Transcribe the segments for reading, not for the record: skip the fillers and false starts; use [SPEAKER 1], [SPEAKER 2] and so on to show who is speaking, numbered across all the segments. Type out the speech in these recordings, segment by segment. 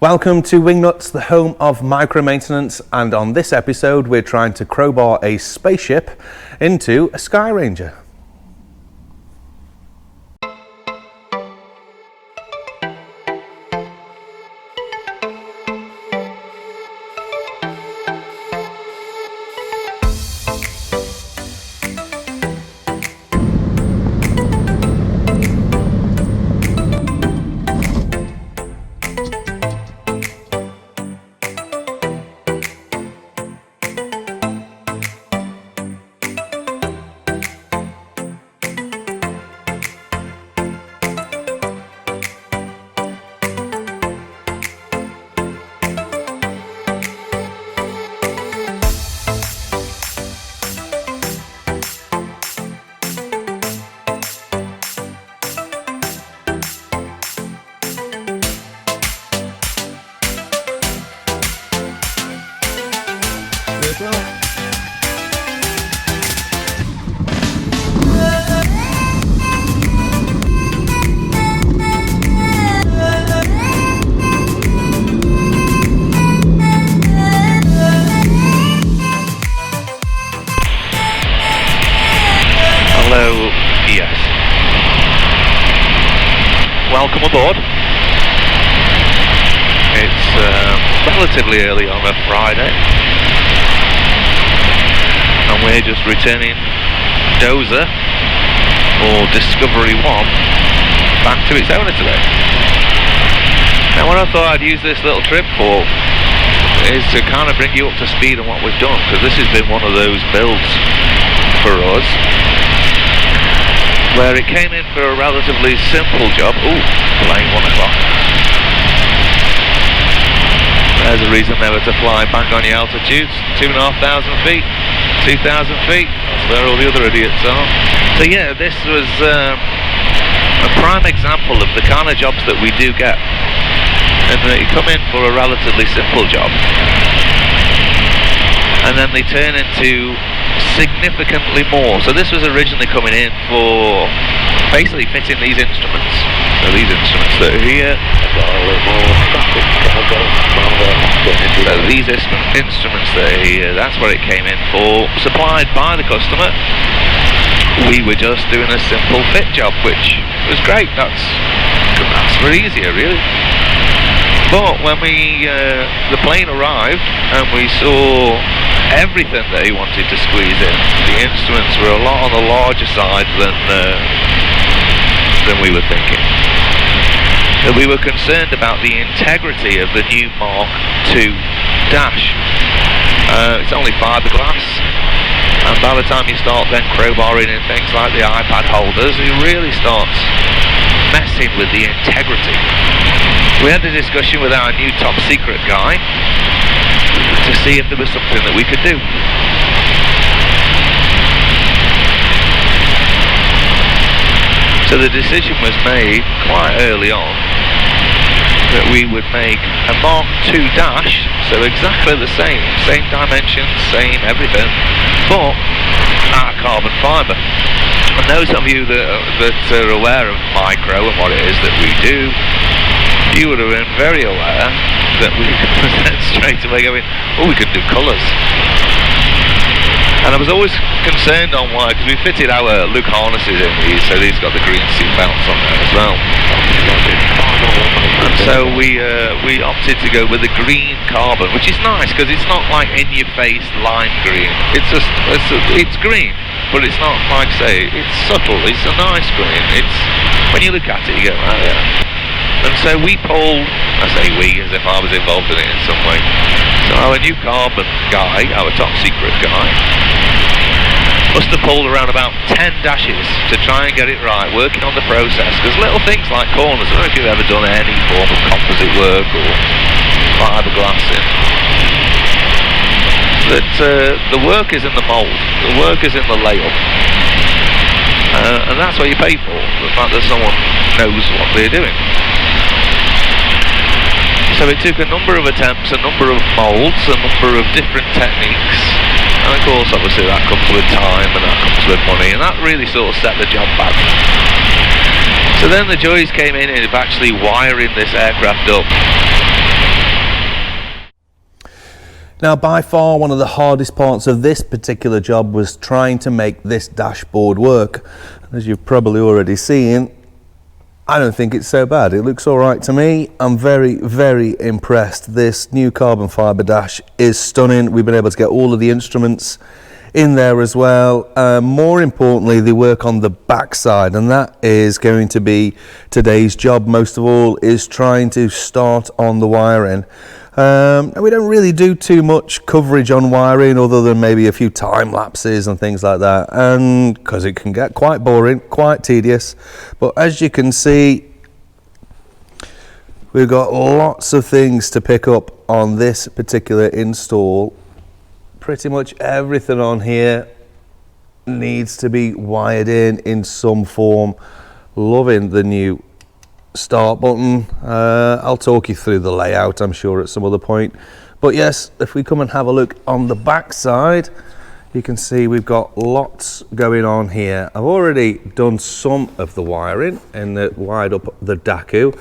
[SPEAKER 1] Welcome to Wingnuts, the home of micro-maintenance, and on this episode we're trying to crowbar a spaceship into a Skyranger.
[SPEAKER 2] Welcome aboard. It's relatively early on a Friday, and we're just returning G-DOZZ, or Discovery 1, back to its owner today. Now, what I thought I'd use this little trip for is to kind of bring you up to speed on what we've done, because this has been one of those builds for us where it came in for a relatively simple job. Ooh, playing 1 o'clock. There's a reason never to fly bang on your altitudes. 2,500 feet, 2,000 feet. That's where all the other idiots are. So yeah, this was a prime example of the kind of jobs that we do get. And they come in for a relatively simple job, and then they turn into significantly more. So this was originally coming in for basically fitting these instruments. So these instruments that are here. So these instruments that are here, that's what it came in for, supplied by the customer. We were just doing a simple fit job, which was great. That's for easier, really. But when the plane arrived and we saw everything that he wanted to squeeze in, the instruments were a lot on the larger side than we were thinking. So we were concerned about the integrity of the new Mark II dash. It's only fiberglass, and by the time you start then crowbarring in things like the iPad holders, it really starts messing with the integrity. We had a discussion with our new top secret guy to see if there was something that we could do. So the decision was made quite early on that we would make a Mark II dash, so exactly the same dimensions, same everything, but out of carbon fibre. And those of you that are aware of micro and what it is that we do, you would have been very aware that we could then straight away going, oh, we could do colours. And I was always concerned on why, because we fitted our Luke harnesses in these, so these got the green seat belts on there as well. And so we opted to go with the green carbon, which is nice because it's not like in your face lime green. It's green, but it's not like, say, it's subtle. It's a nice green. It's when you look at it, you go, oh yeah. And so we pulled, I say we as if I was involved in it in some way. So our new carbon guy, our top secret guy, must have pulled around about 10 dashes to try and get it right, working on the process. Because little things like corners, I don't know if you've ever done any form of composite work or fiberglassing, that the work is in the mould, the work is in the layup. And that's what you pay for, the fact that someone knows what they're doing. So it took a number of attempts, a number of moulds, a number of different techniques, And of course, obviously, that comes with time and that comes with money, and that really sort of set the job back. So then the joys came in of actually wiring this aircraft up.
[SPEAKER 1] Now, by far one of the hardest parts of this particular job was trying to make this dashboard work. As you've probably already seen, I don't think it's so bad. It looks all right to me. I'm very, very impressed. This new carbon fibre dash is stunning. We've been able to get all of the instruments in there as well. More importantly, they work on the back side, and that is going to be today's job. Most of all is trying to start on the wiring. And we don't really do too much coverage on wiring other than maybe a few time lapses and things like that, and because it can get quite boring, quite tedious. But as you can see, we've got lots of things to pick up on this particular install. Pretty much everything on here needs to be wired in some form. Loving the new start button. I'll talk you through the layout, I'm sure, at some other point. But yes, if we come and have a look on the back side, you can see we've got lots going on here. I've already done some of the wiring and wired up the DACU.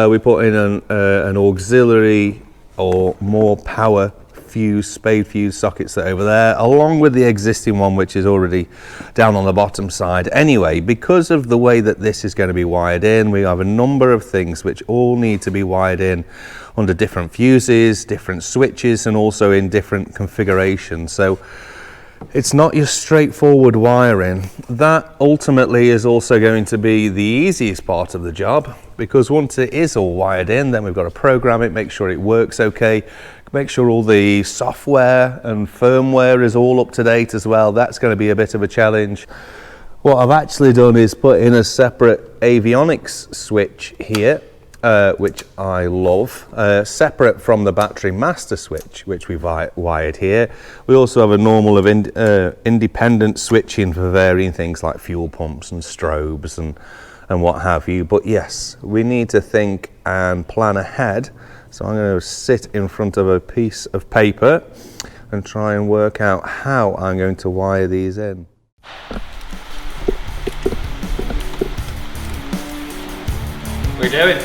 [SPEAKER 1] We put in an auxiliary or more power fuse, spade fuse sockets that are over there, along with the existing one which is already down on the bottom side. Anyway, because of the way that this is going to be wired in, we have a number of things which all need to be wired in under different fuses, different switches, and also in different configurations. So it's not your straightforward wiring. That ultimately is also going to be the easiest part of the job, because once it is all wired in, then we've got to program it, make sure it works okay, make sure all the software and firmware is all up to date as well. That's going to be a bit of a challenge. What I've actually done is put in a separate Avionics switch here, which I love, separate from the battery master switch, which we've wired here. We also have a normal of independent switching for varying things like fuel pumps and strobes and what have you. But yes, we need to think and plan ahead. So I'm going to sit in front of a piece of paper and try and work out how I'm going to wire these in.
[SPEAKER 3] What are you doing?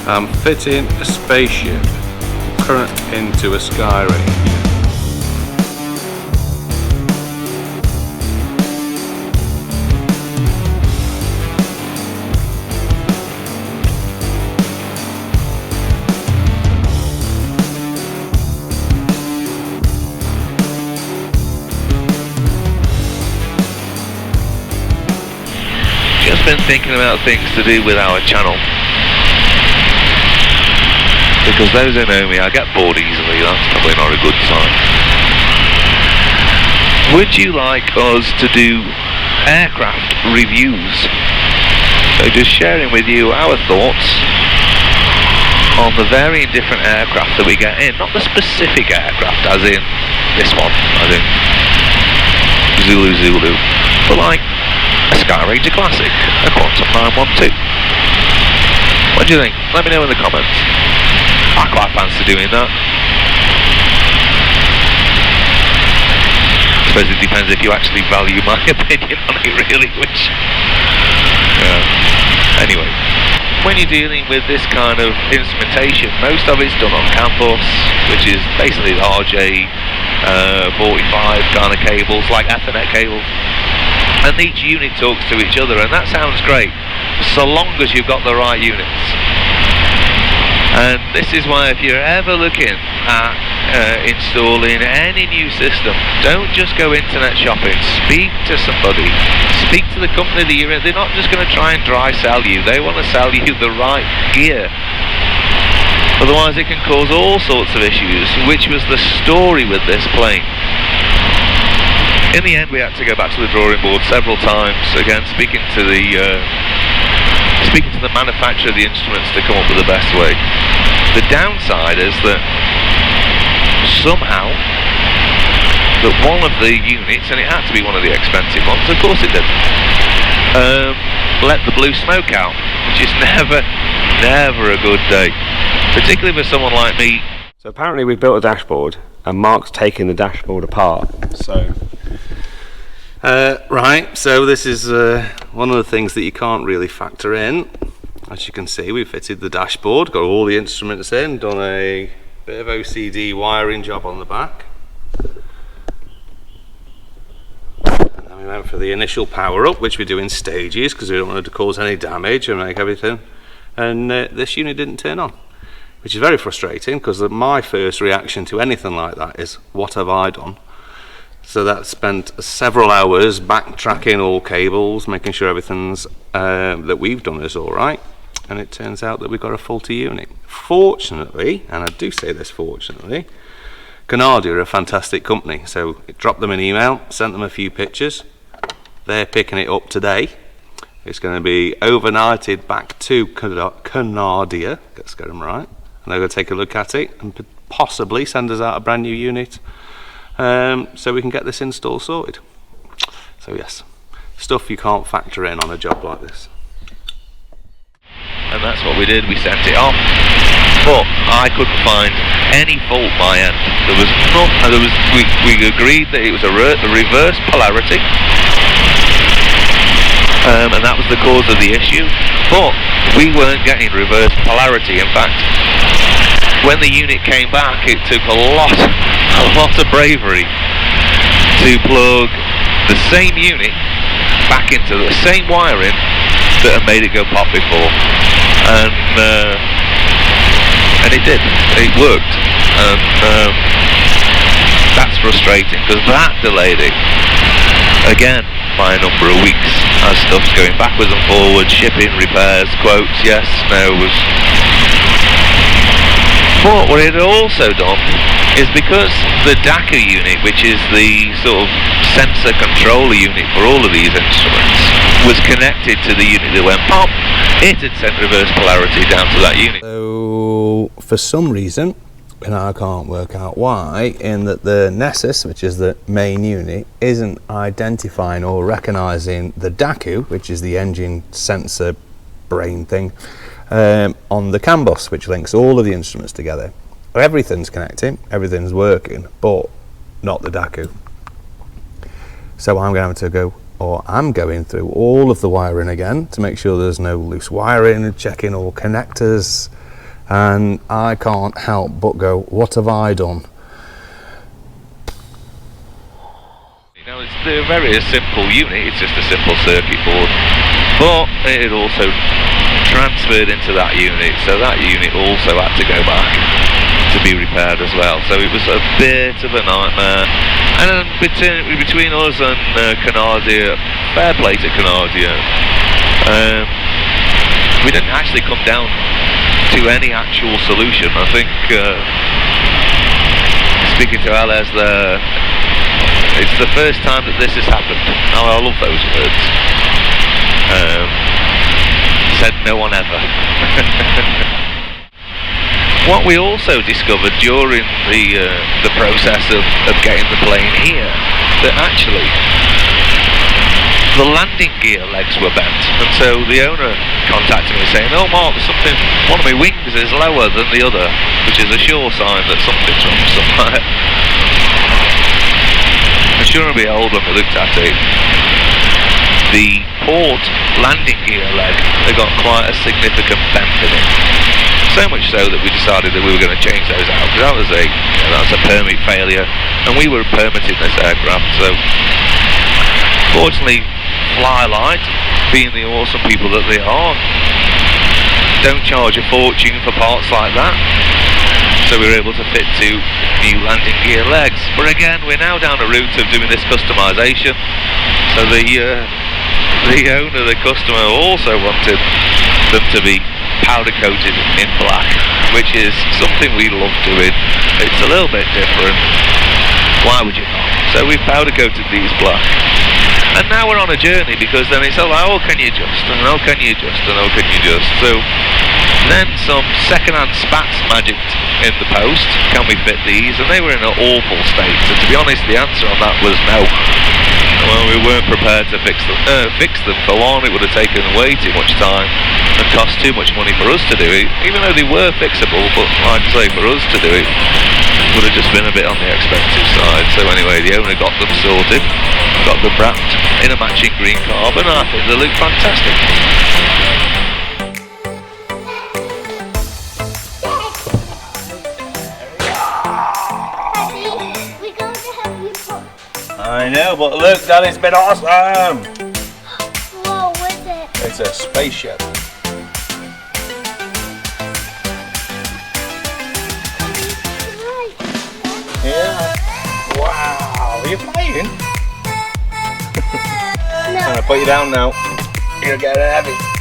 [SPEAKER 1] I'm fitting a spaceship current into a Skyranger.
[SPEAKER 2] Just been thinking about things to do with our channel, because those who know me, I get bored easily. That's probably not a good sign. Would you like us to do aircraft reviews? So just sharing with you our thoughts on the varying different aircraft that we get in, not the specific aircraft as in this one, as in Zulu, but like a Skyranger Classic, a Quantum 912. What do you think? Let me know in the comments. I quite fancy doing that. I suppose it depends if you actually value my opinion on it, really, which... Anyway, when you're dealing with this kind of instrumentation, most of it's done on campus, which is basically the RJ45 kind of cables, like Ethernet cables. And each unit talks to each other, and that sounds great, so long as you've got the right units. And this is why, if you're ever looking at installing any new system, don't just go internet shopping. Speak to somebody. Speak to the company that you're in. They're not just going to try and dry sell you. They want to sell you the right gear. Otherwise, it can cause all sorts of issues, which was the story with this plane. In the end, we had to go back to the drawing board several times, again speaking to the manufacturer of the instruments to come up with the best way. The downside is that somehow that one of the units, and it had to be one of the expensive ones, of course it did, let the blue smoke out, which is never a good day, particularly for someone like me
[SPEAKER 4] So apparently we've built a dashboard and Mark's taking the dashboard apart. So
[SPEAKER 1] right, so this is one of the things that you can't really factor in. As you can see, we've fitted the dashboard, got all the instruments in, done a bit of OCD wiring job on the back. And then we went for the initial power up, which we do in stages because we don't want it to cause any damage and make everything. And this unit didn't turn on, which is very frustrating because my first reaction to anything like that is, what have I done? So that spent several hours backtracking all cables, making sure everything's that we've done is all right. And it turns out that we've got a faulty unit. Fortunately, and I do say this fortunately, Canardia are a fantastic company. So it dropped them an email, sent them a few pictures. They're picking it up today. It's going to be overnighted back to Canardia, let's get them right. And they're going to take a look at it and possibly send us out a brand new unit so we can get this install sorted. So yes, stuff you can't factor in on a job like this.
[SPEAKER 2] And that's what we did, we sent it off, but I couldn't find any fault my end. There was we agreed that it was a reverse polarity, and that was the cause of the issue, but we weren't getting reverse polarity. In fact, when the unit came back, it took a lot of bravery to plug the same unit back into the same wiring that had made it go pop before, and it did. It worked, and that's frustrating because that delayed it again by a number of weeks as stuff's going backwards and forwards, shipping, repairs, quotes, yes, no, was. But what it had also done is, because the DACA unit, which is the sort of sensor controller unit for all of these instruments, was connected to the unit that went pop, it had sent reverse polarity down to that unit.
[SPEAKER 1] So for some reason, and I can't work out why, in that the Nessus, which is the main unit, isn't identifying or recognising the DACU, which is the engine sensor brain thing, on the CAN bus, which links all of the instruments together. Everything's connecting, everything's working, but not the DACU. So I'm going to go, or I'm going through all of the wiring again to make sure there's no loose wiring, checking all connectors, and I can't help but go, what have I done?
[SPEAKER 2] You know, it's a very simple unit, it's just a simple circuit board, but it also transferred into that unit, so that unit also had to go back to be repaired as well. So it was a bit of a nightmare, and between us and Canardia, fair play to Canardia, we didn't actually come down to any actual solution. I think speaking to LA's there, it's the first time that this has happened. Oh, I love those words. Said no one ever. What we also discovered during the process of getting the plane here, that actually the landing gear legs were bent, and so the owner contacted me saying, "Oh Mark, there's something, one of my wings is lower than the other," which is a sure sign that something's wrong somewhere. And sure and behold, when we looked at it, the port landing gear leg had got quite a significant bend in it. So much so that we decided that we were going to change those out, because that was a permit failure, and we were permitting this aircraft. So fortunately, Flylight, being the awesome people that they are, don't charge a fortune for parts like that. So we were able to fit 2 new landing gear legs. But again, we're now down a route of doing this customisation. So the owner, the customer, also wanted them to be powder coated in black, which is something we love doing. It's a little bit different. Why would you not? So we've powder coated these black. And now we're on a journey, because then it's all like, oh, can you just, and oh, can you just, and oh, can you just. So then some second-hand spats magicked in the post, can we fit these? And they were in an awful state. So to be honest, the answer on that was no. Well, we weren't prepared to fix them. For one, it would have taken way too much time. wouldn't have cost too much money for us to do it, even though they were fixable, but like I say, for us to do it would have just been a bit on the expensive side. So anyway, the owner got them sorted, got them wrapped in a matching green carbon, and I think they look fantastic.
[SPEAKER 1] I know, but look, Dad, it's been awesome!
[SPEAKER 5] Whoa, what's it?
[SPEAKER 1] It's a spaceship. Yeah. Wow, are you playing?
[SPEAKER 5] No.
[SPEAKER 1] I'm gonna put you down now. You're getting heavy.